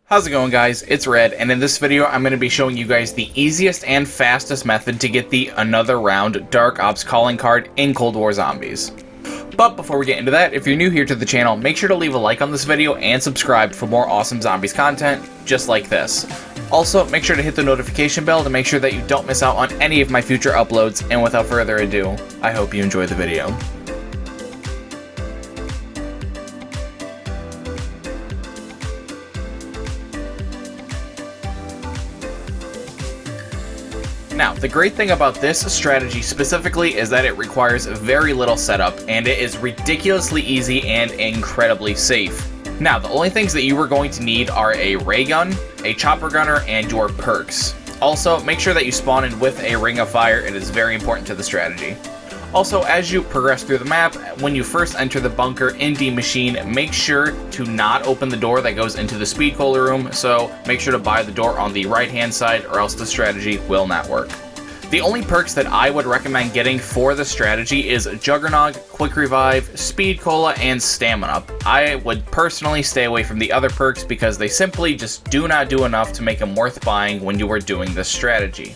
How's it going, guys? It's Red, and in this video I'm going to be showing you guys the easiest and fastest method to get the Another Round Dark Ops calling card in Cold War Zombies. But before we get into that, if you're new here to the channel, make sure to leave a like on this video and subscribe for more awesome Zombies content just like this. Also, make sure to hit the notification bell to make sure that you don't miss out on any of my future uploads, and without further ado, I hope you enjoy the video. Now, the great thing about this strategy specifically is that it requires very little setup, and it is ridiculously easy and incredibly safe. Now, the only things that you are going to need are a ray gun, a chopper gunner, and your perks. Also, make sure that you spawn in with a ring of fire. It is very important to the strategy. Also, as you progress through the map, when you first enter the bunker in D Machine, make sure to not open the door that goes into the speed cola room, so make sure to buy the door on the right hand side or else the strategy will not work. The only perks that I would recommend getting for the strategy is Juggernog, Quick Revive, Speed Cola, and Stamina. I would personally stay away from the other perks because they simply just do not do enough to make them worth buying when you are doing this strategy.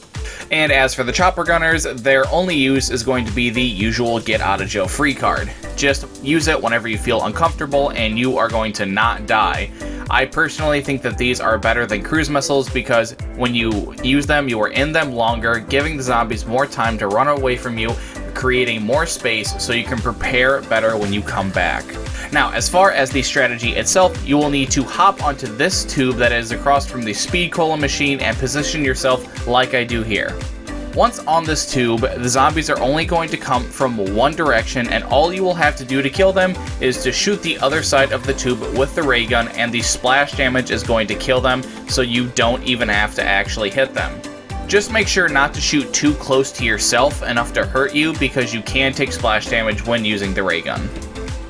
And as for the chopper gunners, their only use is going to be the usual get out of jail free card. Just use it whenever you feel uncomfortable and you are going to not die. I personally think that these are better than cruise missiles because when you use them, you are in them longer, giving the zombies more time to run away from you, creating more space so you can prepare better when you come back. Now, as far as the strategy itself, you will need to hop onto this tube that is across from the Speed Cola machine and position yourself like I do here. Once on this tube, the zombies are only going to come from one direction, and all you will have to do to kill them is to shoot the other side of the tube with the ray gun, and the splash damage is going to kill them, so you don't even have to actually hit them. Just make sure not to shoot too close to yourself enough to hurt you, because you can take splash damage when using the ray gun.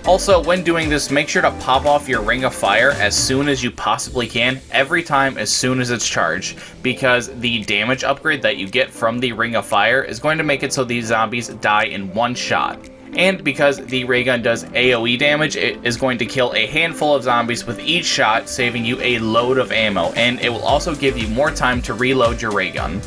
Also, when doing this, make sure to pop off your ring of fire as soon as you possibly can, every time as soon as it's charged, because the damage upgrade that you get from the ring of fire is going to make it so these zombies die in one shot. And because the ray gun does AoE damage, it is going to kill a handful of zombies with each shot, saving you a load of ammo, and it will also give you more time to reload your ray gun.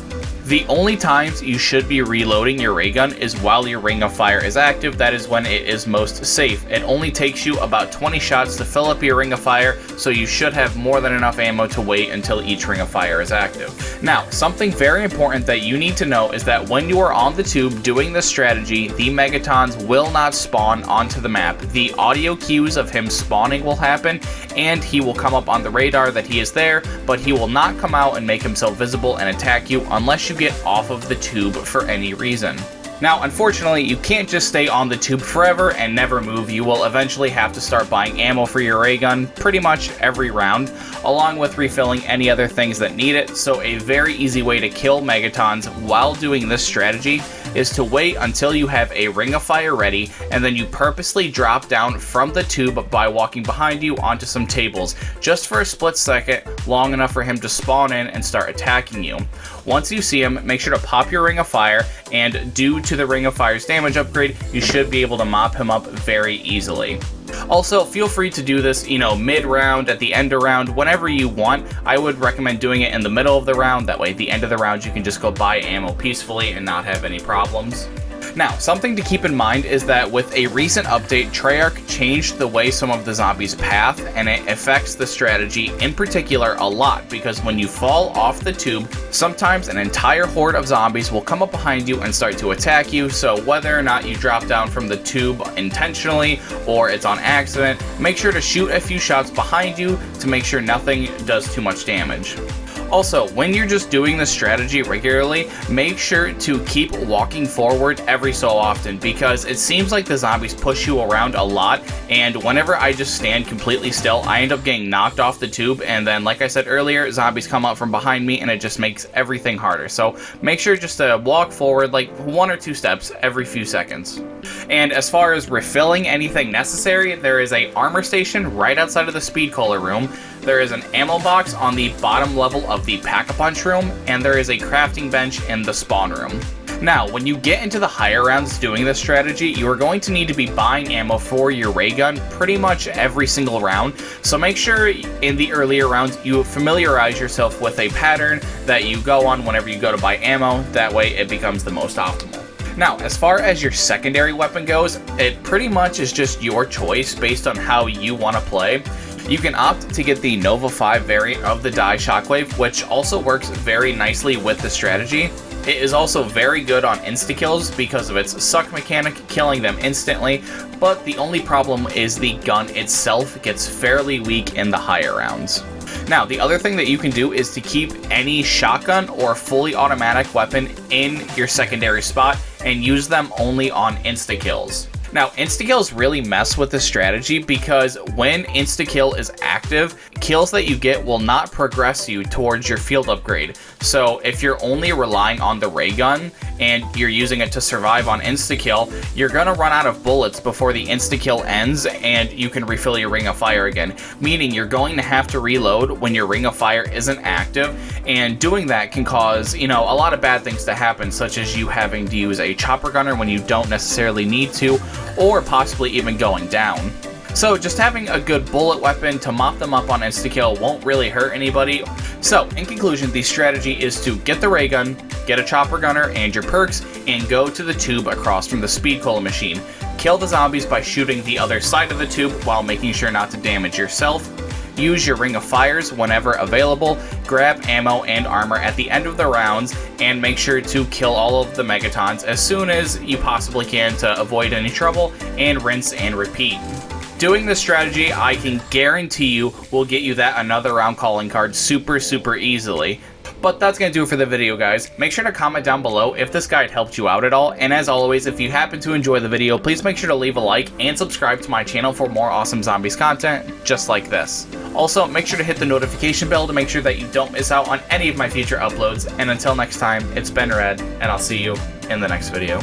The only times you should be reloading your ray gun is while your ring of fire is active. That is when it is most safe. It only takes you about 20 shots to fill up your ring of fire, so you should have more than enough ammo to wait until each ring of fire is active. Now, something very important that you need to know is that when you are on the tube doing this strategy, the Megatons will not spawn onto the map. The audio cues of him spawning will happen, and he will come up on the radar that he is there, but he will not come out and make himself visible and attack you unless you get off of the tube for any reason. Now, unfortunately, you can't just stay on the tube forever and never move. You will eventually have to start buying ammo for your ray gun pretty much every round, along with refilling any other things that need it. So a very easy way to kill Megatons while doing this strategy is to wait until you have a ring of fire ready, and then you purposely drop down from the tube by walking behind you onto some tables, just for a split second, long enough for him to spawn in and start attacking you. Once you see him, make sure to pop your ring of fire, and due to the ring of fire's damage upgrade, you should be able to mop him up very easily. Also, feel free to do this, mid-round, at the end of round, whenever you want. I would recommend doing it in the middle of the round. That way, at the end of the round, you can just go buy ammo peacefully and not have any problems. Now, something to keep in mind is that with a recent update, Treyarch changed the way some of the zombies path, and it affects the strategy in particular a lot, because when you fall off the tube, sometimes an entire horde of zombies will come up behind you and start to attack you. So whether or not you drop down from the tube intentionally or it's on accident, make sure to shoot a few shots behind you to make sure nothing does too much damage. Also, when you're just doing this strategy regularly, make sure to keep walking forward every so often, because it seems like the zombies push you around a lot, and whenever I just stand completely still, I end up getting knocked off the tube, and then, like I said earlier, zombies come up from behind me, and it just makes everything harder. So make sure just to walk forward like 1 or 2 steps every few seconds. And as far as refilling anything necessary, there is a armor station right outside of the Speed Cola room. There is an ammo box on the bottom level of the Pack-a-Punch room, and there is a crafting bench in the spawn room. Now, when you get into the higher rounds doing this strategy, you are going to need to be buying ammo for your ray gun pretty much every single round, so make sure in the earlier rounds you familiarize yourself with a pattern that you go on whenever you go to buy ammo, that way it becomes the most optimal. Now, as far as your secondary weapon goes, it pretty much is just your choice based on how you want to play. You can opt to get the Nova 5 variant of the Dye Shockwave, which also works very nicely with the strategy. It is also very good on insta-kills because of its suck mechanic, killing them instantly, but the only problem is the gun itself gets fairly weak in the higher rounds. Now, the other thing that you can do is to keep any shotgun or fully automatic weapon in your secondary spot and use them only on insta-kills. Now, insta-kills really mess with this strategy because when insta-kill is active, kills that you get will not progress you towards your field upgrade. So if you're only relying on the ray gun and you're using it to survive on insta-kill, you're gonna run out of bullets before the insta-kill ends and you can refill your ring of fire again, meaning you're going to have to reload when your ring of fire isn't active, and doing that can cause, a lot of bad things to happen, such as you having to use a chopper gunner when you don't necessarily need to, or possibly even going down. So just having a good bullet weapon to mop them up on insta-kill won't really hurt anybody. So in conclusion, the strategy is to get the ray gun, get a chopper gunner and your perks, and go to the tube across from the speed cola machine. Kill the zombies by shooting the other side of the tube while making sure not to damage yourself. Use your ring of fires whenever available, grab ammo and armor at the end of the rounds, and make sure to kill all of the Megatons as soon as you possibly can to avoid any trouble, and rinse and repeat. Doing this strategy, I can guarantee you, will get you that another round calling card super easily. But that's going to do it for the video, guys. Make sure to comment down below if this guide helped you out at all, and as always, if you happen to enjoy the video, please make sure to leave a like and subscribe to my channel for more awesome zombies content just like this. Also, make sure to hit the notification bell to make sure that you don't miss out on any of my future uploads, and until next time, it's been Red, and I'll see you in the next video.